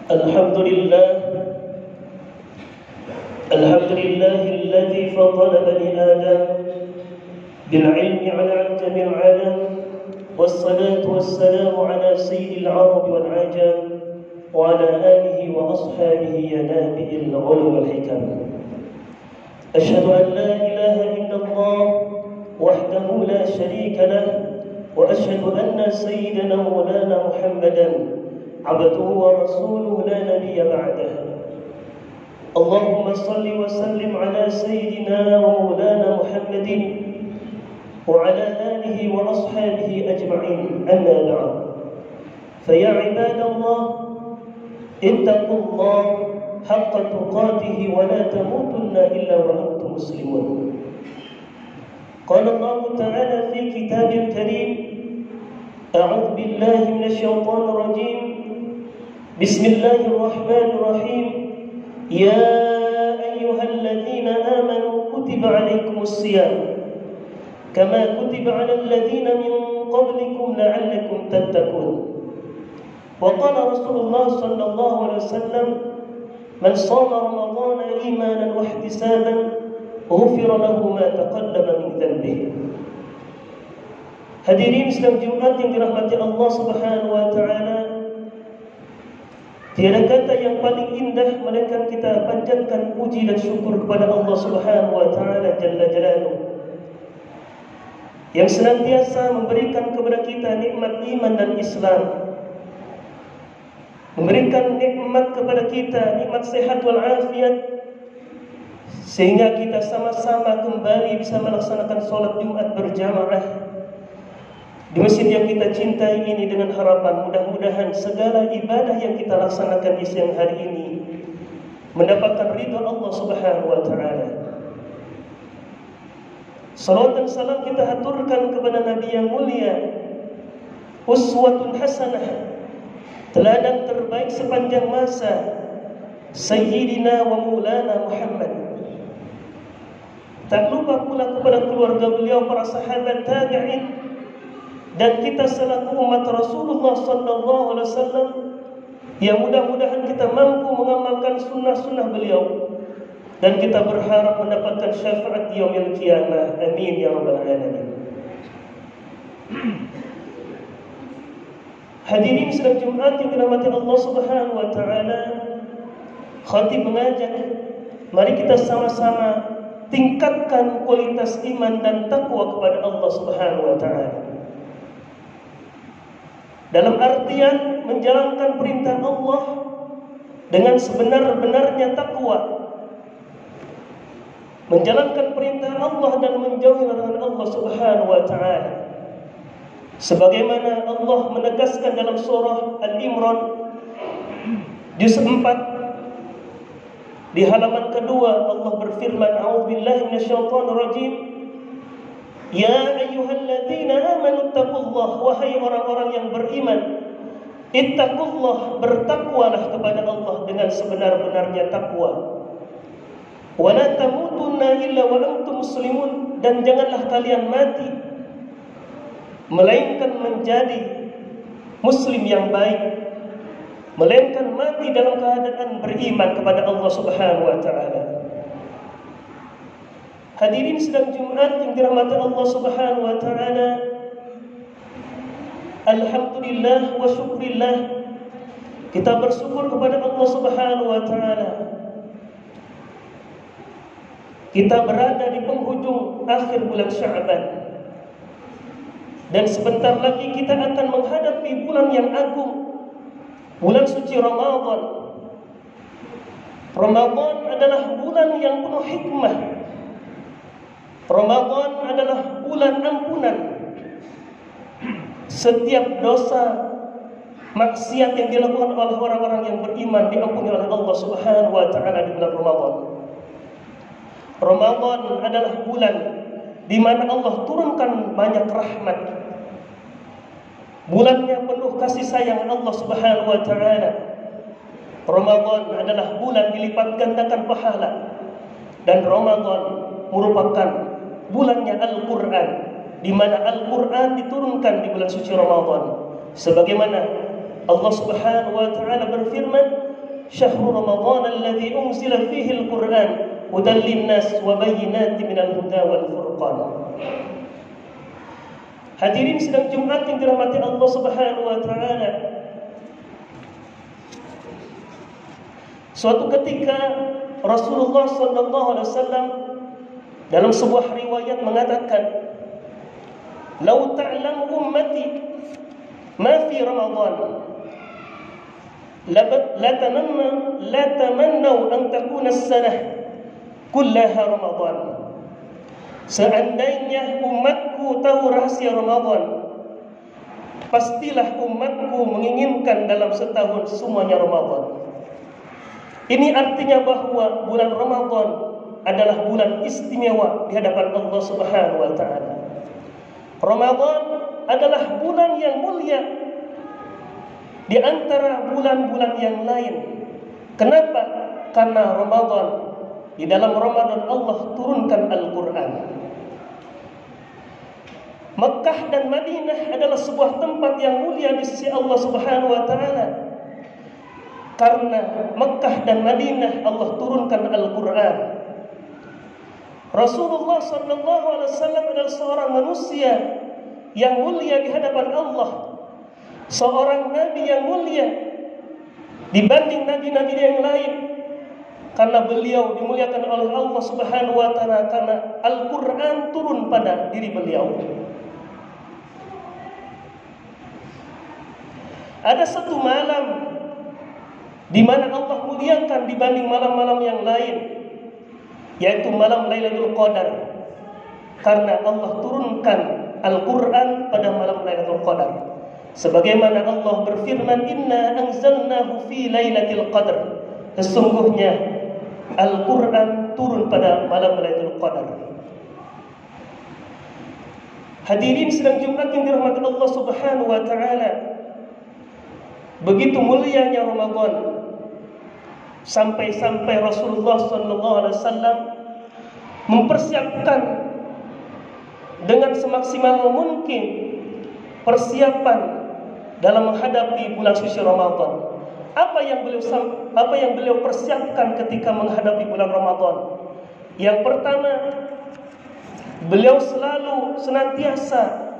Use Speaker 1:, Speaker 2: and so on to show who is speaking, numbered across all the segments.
Speaker 1: الحمد لله الذي فضل بني آدم بالعلم على عجم العالم، والصلاة والسلام على سيد العرب والعجم وعلى آله وأصحابه ينابئ العلو والحكم. أشهد أن لا إله إلا الله وحده لا شريك له، وأشهد أن سيدنا مولانا محمدا عبده ورسوله لا نبي بعده. اللهم صل وسلم على سيدنا ومولانا محمد وعلى آله وأصحابه أجمعين. أما بعد، فيا عباد الله اتقوا الله حق تقاته ولا تموتن إلا وأنتم مسلمون. قال الله تعالى في كتاب الكريم: أعوذ بالله من الشيطان الرجيم، بسم الله الرحمن الرحيم. يا أيها الذين آمنوا كتب عليكم الصيام كما كتب على الذين من قبلكم لعلكم تتقون. وقال رسول الله صلى الله عليه وسلم: من صام رمضان إيمانا واحتسابا غفر له ما تقدم من ذنبه. Hadirin sidang Jumat yang dirahmati Allah Subhanahu wa taala, tiada kata yang paling indah melainkan kita panjatkan puji dan syukur kepada Allah Subhanahu wa taala jalla jalaluhu, yang senantiasa memberikan kepada kita nikmat iman dan Islam, memberikan nikmat kepada kita nikmat sehat wal afiat, sehingga kita sama-sama kembali bisa melaksanakan sholat Jumat berjamaah di masjid yang kita cintai ini, dengan harapan mudah-mudahan segala ibadah yang kita laksanakan di siang hari ini mendapatkan ridha Allah Subhanahu wa taala. Salawat dan salam kita haturkan kepada Nabi yang mulia, uswatun hasanah, teladan terbaik sepanjang masa, Sayyidina wa Maulana Muhammad. Tak lupa pula kepada keluarga beliau, para sahabat tabi'in, dan kita selaku umat Rasulullah sallallahu alaihi wasallam, yang mudah-mudahan kita mampu mengamalkan sunnah-sunnah beliau dan kita berharap mendapatkan syafaat di yaumil qiyamah. Amin ya rabbal alamin. Hadirin sidang Jumat yang dirahmati Allah Subhanahu wa taala, khatib mengajak, mari kita sama-sama tingkatkan kualitas iman dan takwa kepada Allah Subhanahu wa taala. Dalam artian menjalankan perintah Allah dengan sebenar-benarnya takwa, menjalankan perintah Allah dan menjauhi larangan Allah Subhanahu wa taala. Sebagaimana Allah menegaskan dalam surah Al-Imran juz 4 di halaman kedua, Allah berfirman: A'udzubillahi minasyaitonir rajim. Ya ayyuhalladzina amanu taqullah, wahai orang-orang yang beriman, ittaqullah, bertakwalah kepada Allah dengan sebenar-benarnya takwa. Wa la tamutunna illa wa antum muslimun, dan janganlah kalian mati melainkan menjadi muslim yang baik, melainkan mati dalam keadaan beriman kepada Allah Subhanahu wa taala. Hadirin sidang Jumat yang dirahmati Allah Subhanahu wa taala, alhamdulillah wa syukrillah, kita bersyukur kepada Allah Subhanahu wa taala. Kita berada di penghujung akhir bulan Sya'ban, dan sebentar lagi kita akan menghadapi bulan yang agung, bulan suci Ramadan. Ramadan adalah bulan yang penuh hikmah. Ramadan adalah bulan ampunan. Setiap dosa maksiat yang dilakukan oleh orang-orang yang beriman diampuni oleh Allah Subhanahu wa taala di bulan Ramadan. Ramadan adalah bulan di mana Allah turunkan banyak rahmat. Bulannya penuh kasih sayang Allah Subhanahu wa taala. Ramadan adalah bulan dilipat gandakan pahala, dan Ramadan merupakan bulannya Al-Quran, di mana Al-Quran diturunkan di bulan suci Ramadan. Sebagaimana Allah Subhanahu wa taala berfirman, syahrul ramadhan alladzi unzila fihi al-Qur'an hudan lin-nas wa bayyinatin minal huda wal furqan. Hadirin sidang Jumat yang dirahmati Allah Subhanahu wa taala. Suatu ketika Rasulullah sallallahu alaihi wasallam dalam sebuah riwayat mengatakan, "Lau ta'lam ummati ma fi Ramadan la tamannaw an takuna as-sanah kullaha Ramadan." Seandainya umatku tahu rahasia Ramadan, pastilah umatku menginginkan dalam setahun semuanya Ramadan. Ini artinya bahwa bulan Ramadan adalah bulan istimewa di hadapan Allah Subhanahu wa taala. Ramadan adalah bulan yang mulia di antara bulan-bulan yang lain. Kenapa? Karena Ramadan, di dalam Ramadan Allah turunkan Al-Quran. Mekah dan Madinah adalah sebuah tempat yang mulia di sisi Allah Subhanahu wa taala. Karena Mekah dan Madinah Allah turunkan Al-Quran. Rasulullah sallallahu alaihi wasallam adalah seorang manusia yang mulia di hadapan Allah. Seorang nabi yang mulia dibanding nabi-nabi yang lain. Karena beliau dimuliakan oleh Allah Subhanahu wa taala karena Al-Qur'an turun pada diri beliau. Ada satu malam di mana Allah muliakan dibanding malam-malam yang lain, yaitu malam Lailatul Qadar. Karena Allah turunkan Al-Qur'an pada malam Lailatul Qadar. Sebagaimana Allah berfirman, "Inna anzalnahu fi Lailatul Qadar." Sesungguhnya Al-Quran turun pada malam Lailatul Qadar. Hadirin sidang Jumat yang dirahmati Allah Subhanahu wa taala. Begitu mulianya Ramadan, sampai-sampai Rasulullah sallallahu alaihi wasallam mempersiapkan dengan semaksimal mungkin persiapan dalam menghadapi bulan suci Ramadan. Apa yang beliau persiapkan ketika menghadapi bulan Ramadan? Yang pertama, beliau selalu senantiasa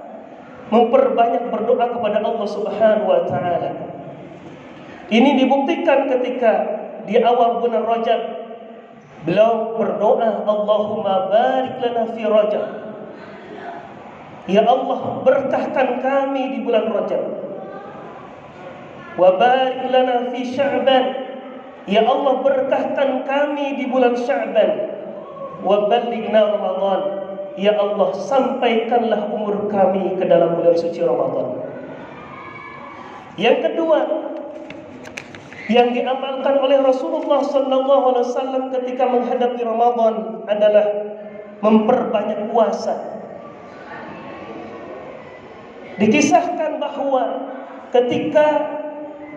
Speaker 1: memperbanyak berdoa kepada Allah Subhanahu wa taala. Ini dibuktikan ketika di awal bulan Rajab beliau berdoa, "Allahumma barik lana fi Rajab." Ya Allah, berkahkan kami di bulan Rajab. Wa barik lana fi Sya'ban. Ya Allah, berkahkan kami di bulan Sya'ban. Wa ballighna Ramadan. Ya Allah, sampaikanlah umur kami ke dalam bulan suci Ramadan. Yang kedua, yang diamalkan oleh Rasulullah sallallahu alaihi wasallam ketika menghadapi Ramadan adalah memperbanyak puasa. Dikisahkan bahwa ketika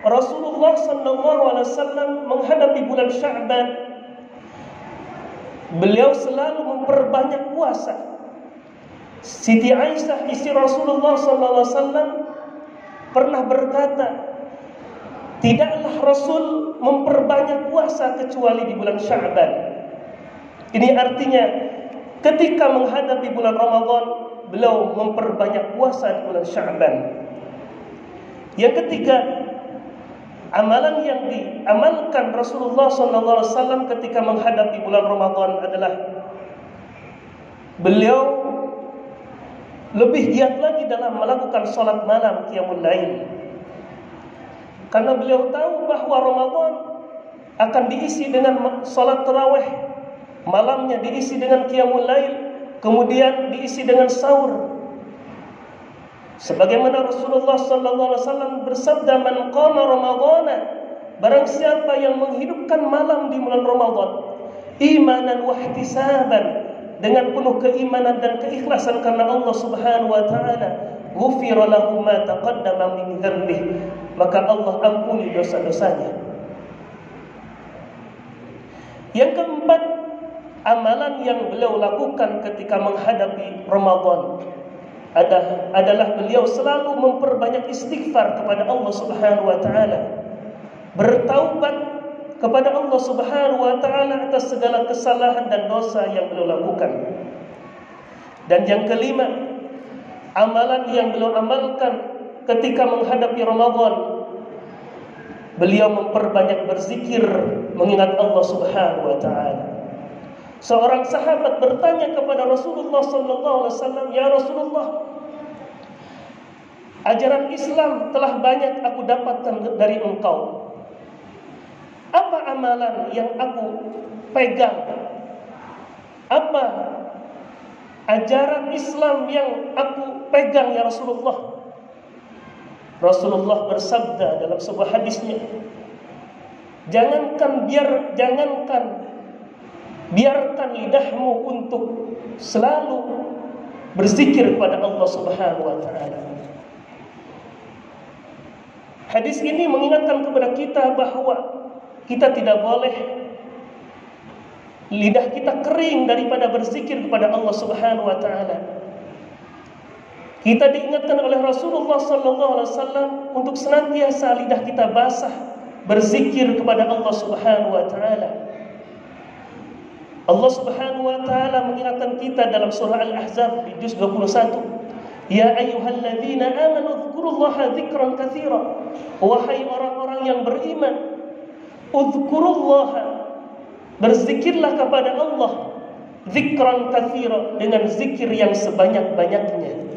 Speaker 1: Rasulullah sallallahu alaihi wasallam menghadapi bulan Sya'ban, beliau selalu memperbanyak puasa. Siti Aisyah istri Rasulullah sallallahu alaihi wasallam pernah berkata, tidaklah Rasul memperbanyak puasa kecuali di bulan Sya'ban. Ini artinya ketika menghadapi bulan Ramadan, beliau memperbanyak puasa di bulan Sya'ban. Yang ketiga, amalan yang diamalkan Rasulullah SAW ketika menghadapi bulan Ramadan adalah beliau lebih giat lagi dalam melakukan salat malam qiyamul lail. Karena beliau tahu bahwa Ramadan akan diisi dengan salat tarawih, malamnya diisi dengan qiyamul lail, kemudian diisi dengan sahur. Sebagaimana Rasulullah sallallahu alaihi wasallam bersabda, "Man qama Ramadhana," barang siapa yang menghidupkan malam di bulan Ramadan, imanan wa ihtisaban, dengan penuh keimanan dan keikhlasan karena Allah Subhanahu wa taala, ghufira lahu ma taqaddama min dhanbihi, maka Allah ampuni dosa-dosanya. Yang keempat, amalan yang beliau lakukan ketika menghadapi Ramadan adalah beliau selalu memperbanyak istighfar kepada Allah Subhanahu wa taala, bertaubat kepada Allah Subhanahu wa taala atas segala kesalahan dan dosa yang beliau lakukan. Dan yang kelima, amalan yang beliau amalkan ketika menghadapi Ramadan, beliau memperbanyak berzikir mengingat Allah Subhanahu wa taala. Seorang sahabat bertanya kepada Rasulullah sallallahu alaihi wasallam, "Ya Rasulullah, ajaran Islam telah banyak aku dapatkan dari engkau. Apa amalan yang aku pegang? Apa ajaran Islam yang aku pegang ya Rasulullah?" Rasulullah bersabda dalam sebuah hadisnya, biarkan lidahmu untuk selalu berzikir kepada Allah Subhanahu wa taala. Hadis ini mengingatkan kepada kita bahwa kita tidak boleh lidah kita kering daripada berzikir kepada Allah Subhanahu wa taala. Kita diingatkan oleh Rasulullah sallallahu alaihi wasallam untuk senantiasa lidah kita basah berzikir kepada Allah Subhanahu wa taala. Allah Subhanahu wa taala mengingatkan kita dalam surah Al-Ahzab di juz 21, "Ya ayyuhalladzina amanu dzkurullaha dzikran katsira." Wahai orang-orang yang beriman, udzkurullaha, berzikirlah kepada Allah, dzikran katsira, dengan zikir yang sebanyak-banyaknya.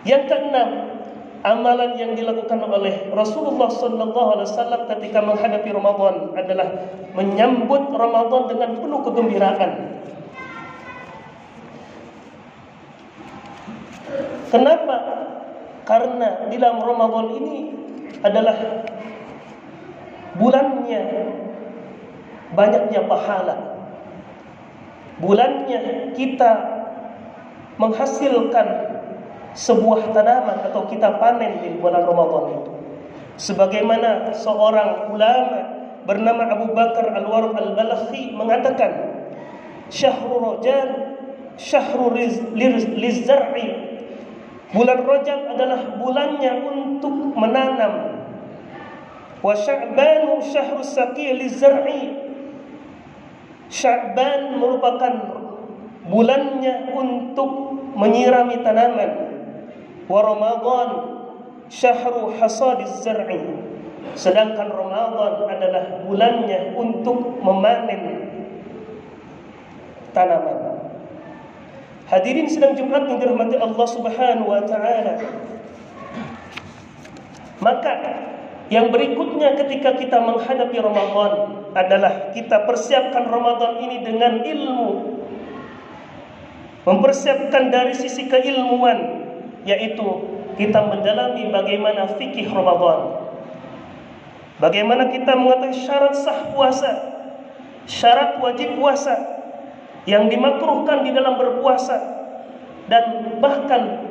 Speaker 1: Yang keenam, amalan yang dilakukan oleh Rasulullah sallallahu alaihi wasallam ketika menghadapi Ramadan adalah menyambut Ramadan dengan penuh kegembiraan. Kenapa? Karena di dalam Ramadan ini adalah bulannya banyaknya pahala. Bulannya kita menghasilkan sebuah tanaman atau kita panen di bulan Ramadan itu. Sebagaimana seorang ulama bernama Abu Bakar Al-Warq Al-Balakhi mengatakan, "Syahrul Rajab syahrul lizar'i." Bulan Rajab adalah bulannya untuk menanam. Wa Sya'ban syahrul saqi lizar'i. Sya'ban merupakan bulannya untuk menyirami tanaman. Wa Ramadan syahru hasadiz zar'i. Sedangkan Ramadan adalah bulannya untuk memanen tanaman. Hadirin sidang Jumat yang dirahmati Allah Subhanahu wa taala. Maka yang berikutnya ketika kita menghadapi Ramadan adalah kita persiapkan Ramadan ini dengan ilmu. Mempersiapkan dari sisi keilmuan, yaitu kita mendalami bagaimana fikih Ramadan. Bagaimana kita mengetahui syarat sah puasa, syarat wajib puasa, yang dimakruhkan di dalam berpuasa, dan bahkan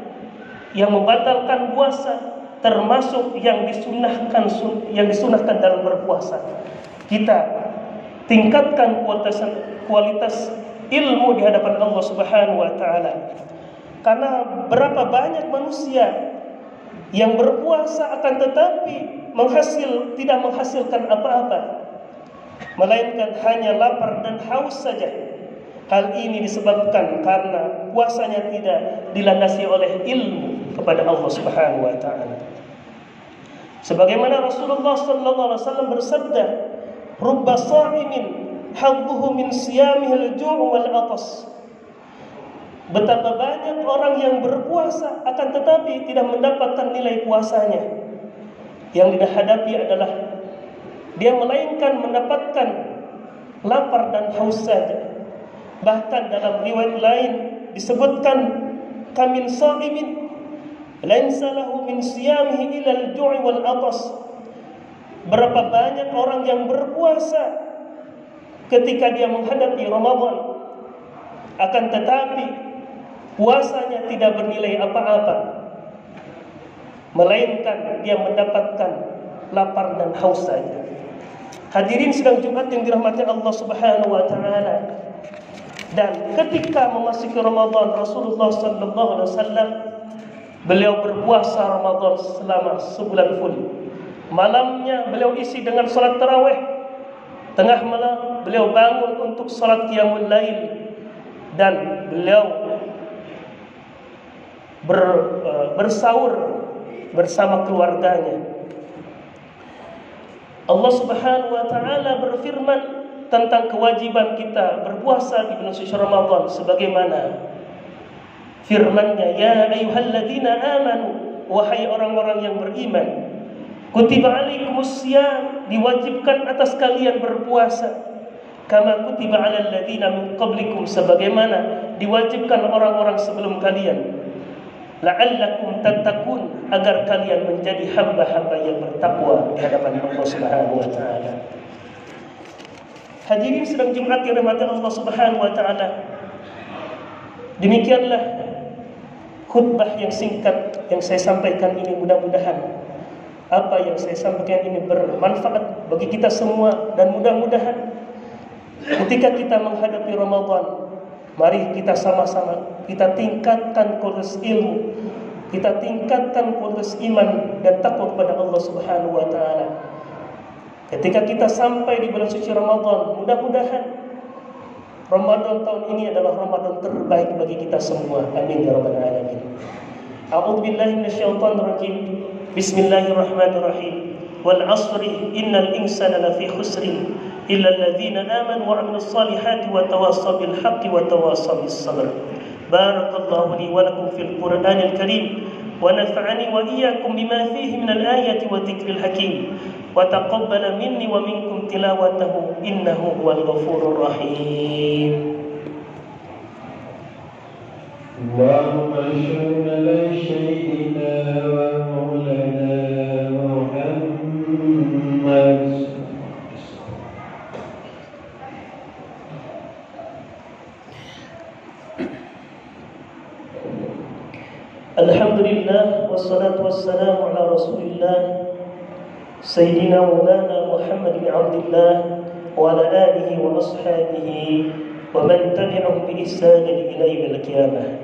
Speaker 1: yang membatalkan puasa, termasuk yang disunahkan dalam berpuasa. Kita tingkatkan kualitas ilmu di hadapan Allah Subhanahu wa taala. Karena berapa banyak manusia yang berpuasa akan tetapi tidak menghasilkan apa-apa, melainkan hanya lapar dan haus saja. Hal ini disebabkan karena puasanya tidak dilandasi oleh ilmu kepada Allah Subhanahu wa taala. Sebagaimana Rasulullah sallallahu alaihi wasallam bersabda, "Rubba sha'imin hadduhu min siyamihi al-ju' wal 'atas." Betapa banyak orang yang berpuasa akan tetapi tidak mendapatkan nilai puasanya. Yang dihadapi adalah dia melainkan mendapatkan lapar dan haus saja. Bahkan dalam riwayat lain disebutkan, "Kamin sha'imin laisa lahu min siyamihi ila al-ju'i wal 'atas." Berapa banyak orang yang berpuasa ketika dia menghadapi Ramadan, akan tetapi puasanya tidak bernilai apa-apa, melainkan dia mendapatkan lapar dan haus saja. Hadirin sidang Jumat yang dirahmati Allah Subhanahu wa taala. Dan ketika memasuki Ramadan, Rasulullah sallallahu alaihi wasallam beliau berpuasa Ramadan selama sebulan full. Malamnya beliau isi dengan salat tarawih. Tengah malam beliau bangun untuk salat qiyamul lail, dan beliau bersaur bersama keluarganya. Allah Subhanahu wa taala berfirman tentang kewajiban kita berpuasa di bulan suci Ramadan sebagaimana firman-Nya, ya ayyuhalladzina amanu, wahai orang-orang yang beriman, kutiba alaikumusiyam, diwajibkan atas kalian berpuasa, kama kutiba alal ladzina min qablikum, sebagaimana diwajibkan orang-orang sebelum kalian, la'allakum tattaqun, agar kalian menjadi hamba-hamba yang bertakwa di hadapan Allah Subhanahu wa taala. Hadirin sedang Jumat yang dirahmati Allah Subhanahu wa taala. Demikianlah khutbah yang singkat yang saya sampaikan ini, mudah-mudahan apa yang saya sampaikan ini bermanfaat bagi kita semua, dan mudah-mudahan ketika kita menghadapi Ramadan, mari kita sama-sama kita tingkatkan kualitas ilmu, kita tingkatkan kualitas iman dan takwa kepada Allah Subhanahu wa taala. Ketika kita sampai di bulan suci Ramadan, mudah-mudahan Ramadan tahun ini adalah Ramadan terbaik bagi kita semua. Amin ya rabbal alamin. A'udzu billahi minasyaitonir rajim. Bismillahirrahmanirrahim. Wal 'ashri innal insana lafi khusrin illa alladzina amanu wa 'amilus solihati wa tawassaw bil haqqi wa tawassaw bis sabr. Barakallahu li wa lakum fil Qur'anil Karim wa nafa'ani wa iyyakum bima fihi minal ayati wa dzikril hakim. Wa taqabbala minni wa minkum tilawatahu innahu huwal ghafurur rahim.
Speaker 2: Allahumma shalli ala sayyidina wa maulana Muhammad.
Speaker 1: Alhamdulillah wassalatu wassalamu ala Rasulillah Sayyidina Maulana Muhammad bin Abdullah wa ala alihi wa ashabihi wa man tabi'ahum bi ihsan ila yaumil qiyamah.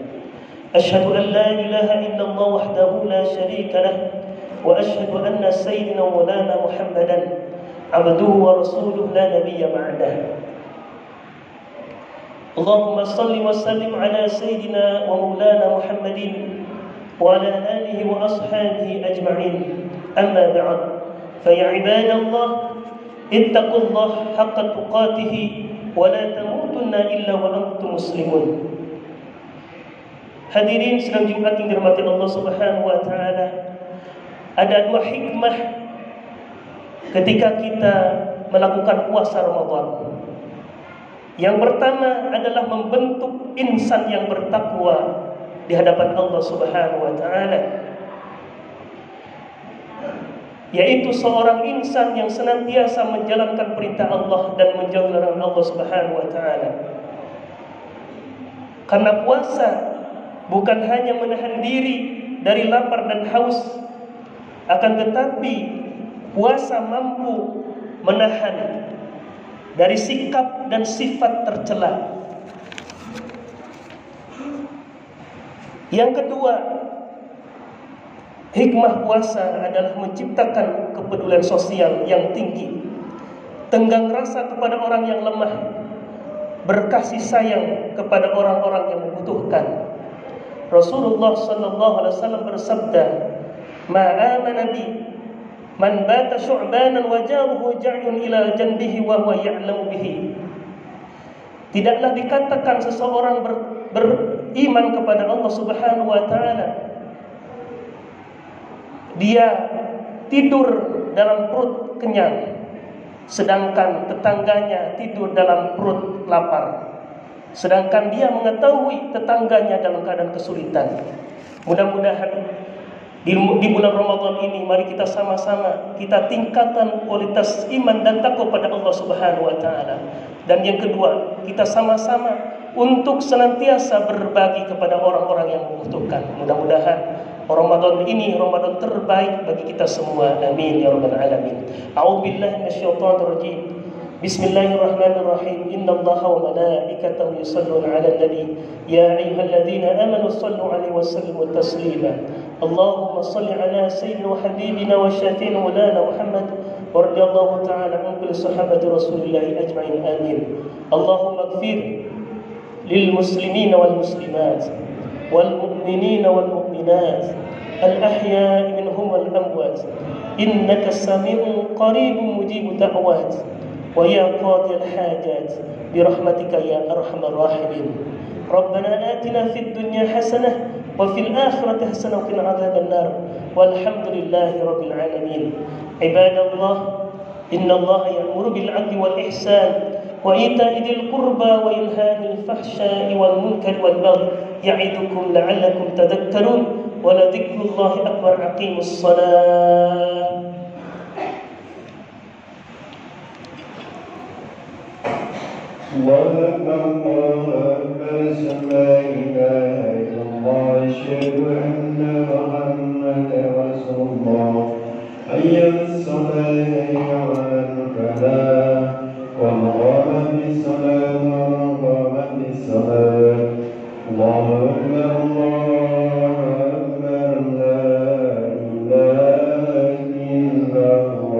Speaker 1: Asyhadu an la ilaha illallah wahdahu la syarika lah wa asyhadu anna sayyidina Maulana Muhammadan abduhu wa rasuluhu la nabiyya ba'dah. Allahumma salli wa sallim ala sayyidina wa Maulana Muhammadin wa ala alihi wa ashabihi ajma'in. Amma ba'd. فيا عباد الله اتقوا الله حق تقاته ولا تموتن إلا وأنتم مسلمون. Hadirin sedang Jumat yang dirahmati Allah Subhanahu wa taala. Ada dua hikmah ketika kita melakukan puasa Ramadan. Yang pertama adalah membentuk insan yang bertakwa di hadapan Allah Subhanahu wa taala, yaitu seorang insan yang senantiasa menjalankan perintah Allah dan menjauhi larangan Allah Subhanahu wa taala. Karena puasa bukan hanya menahan diri dari lapar dan haus, akan tetapi puasa mampu menahan dari sikap dan sifat tercela. Yang kedua, hikmah puasa adalah menciptakan kepedulian sosial yang tinggi, tenggang rasa kepada orang yang lemah, berkasih sayang kepada orang-orang yang membutuhkan. Rasulullah sallallahu alaihi wasallam bersabda, "Ma amana bi man bata syu'banan wa jaruhu ja'un ila janbihi wa huwa ya'lamu bihi." Tidaklah dikatakan seseorang beriman kepada Allah Subhanahu wa taala dia tidur dalam perut kenyang, sedangkan tetangganya tidur dalam perut lapar, sedangkan dia mengetahui tetangganya dalam keadaan kesulitan. Mudah-mudahan di bulan Ramadan ini mari kita sama-sama kita tingkatkan kualitas iman dan takwa pada Allah Subhanahu wa taala. Dan yang kedua, kita sama-sama untuk senantiasa berbagi kepada orang-orang yang membutuhkan. Mudah-mudahan Ramadan ini Ramadan terbaik bagi kita semua. Amin ya rabbal alamin. A'udzubillahi minasyaitonir rajim. بسم الله الرحمن الرحيم إن الله وملائكته يصلون على النبي يا أيها الذين آمنوا صلوا عليه وسلموا تسليما اللهم صل على سيدنا وحبيبنا وشافينا مولانا محمد ورضي الله تعالى عن كل صحابة رسول الله أجمعين آمين اللهم اغفر للمسلمين والمسلمات والمؤمنين والمؤمنات الأحياء منهم والأموات إنك سميع قريب مجيب دعوات ويا قاضي الحاجات برحمتك يا أرحم الراحمين ربنا آتنا في الدنيا حسنة وفي الآخرة حسنة وقنا عذاب النار والحمد لله رب العالمين عباد الله إن الله يأمر بالعدل والإحسان وإيتاء ذي القربى وينهى عن الفحشاء والمنكر والبغي يعظكم لعلكم تذكرون ولذكر الله أكبر أقيموا الصلاة
Speaker 2: الله أكبر الله أكبر لا إله إلا الله أشهد أن محمدا رسول الله حي على الصلاة حي على الفلاح قد قامت الصلاة قامت الصلاة الله أكبر الله أكبر لا إله إلا الله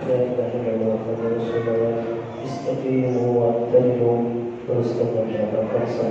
Speaker 1: لا إله إلا الله محمد رسول الله استقيموا واعتدلوا teruskan dalam perasa.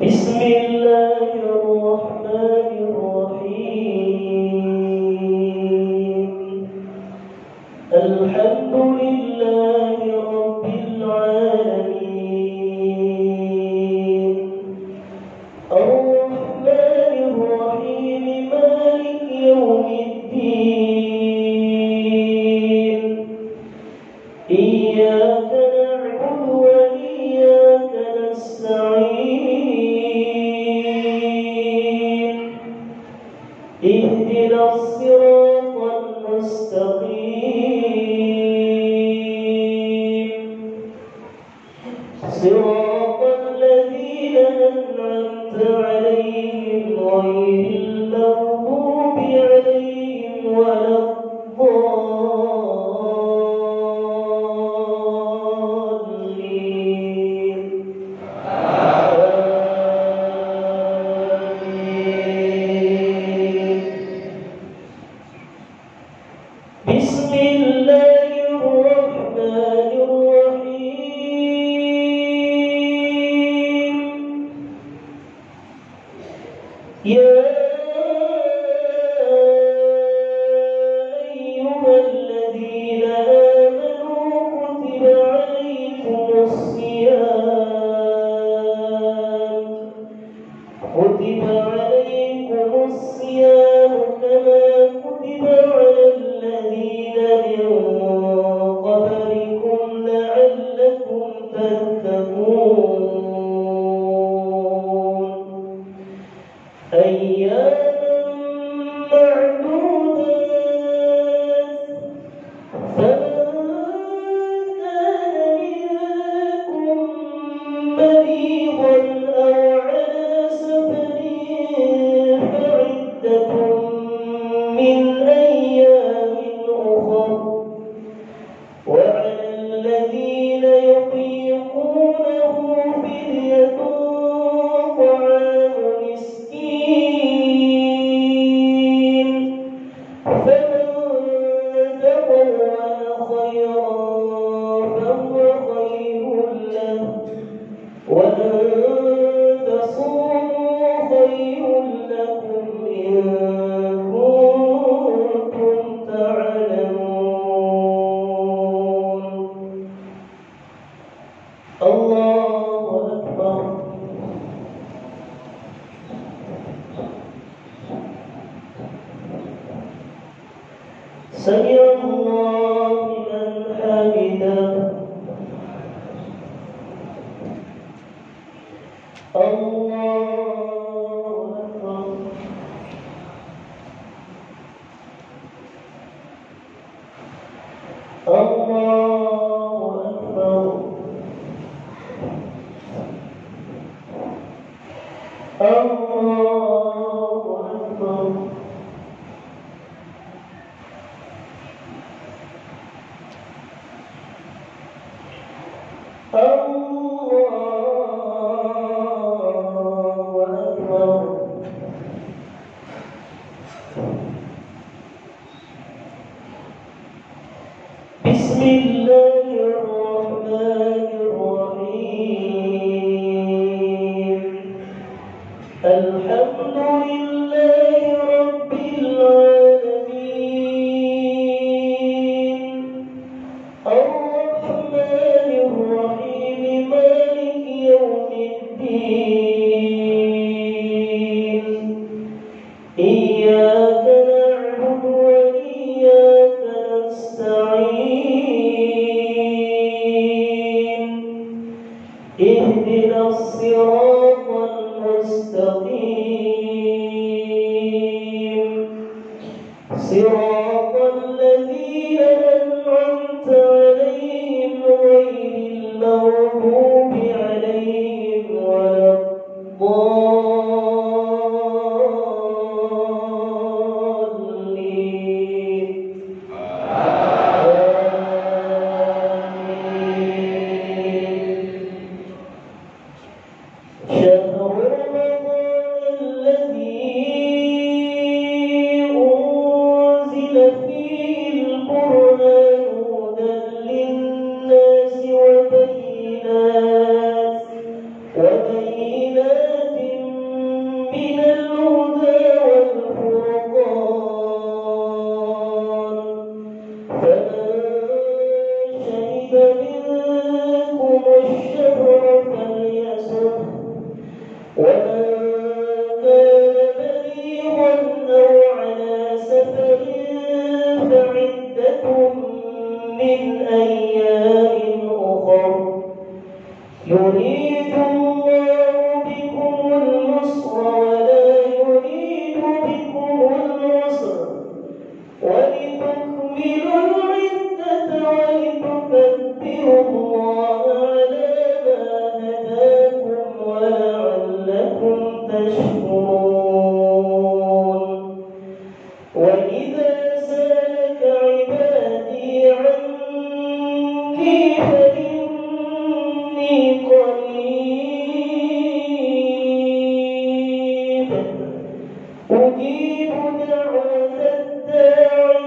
Speaker 1: بسم الله الرحمن الرحيم الحمد لله رب العالمين الرحمن الرحيم مالك يوم الدين إياك نعبد وإياك نستعين اهدنا الصراط المستقيم صراط الذين أنعمت عليهم غير المغضوب عليهم ولا الضالين بسم الله الرحمن الرحيم سمع الله لمن حمده الله أكبر الله أكبر الله أكبر بسم الله الرحمن الرحيم الحمد لله رب العالمين الرحمن الرحيم مالك يوم الدين إياك نعبد وإياك نستعين اهدنا الصراط المستقيم صراط الذين أنعمت عليهم غير المغضوب عليهم ولا الضالين شهر رمضان الذي أنزل فيه القرآن هدى للناس وبينات من الهدى والفرقان فمن شهد منكم الشهر فليصمه ومن كان مريضا أو على سفر فعدة من أيام أخر يريد الله بكم اليسر ولا يريد بكم العسر ولتكملوا العدة ولتكبروا الله على ما هداكم ولعلكم تشكرون وإذا سألك عبادي عني فإني قريب أجيب دعوة الداعي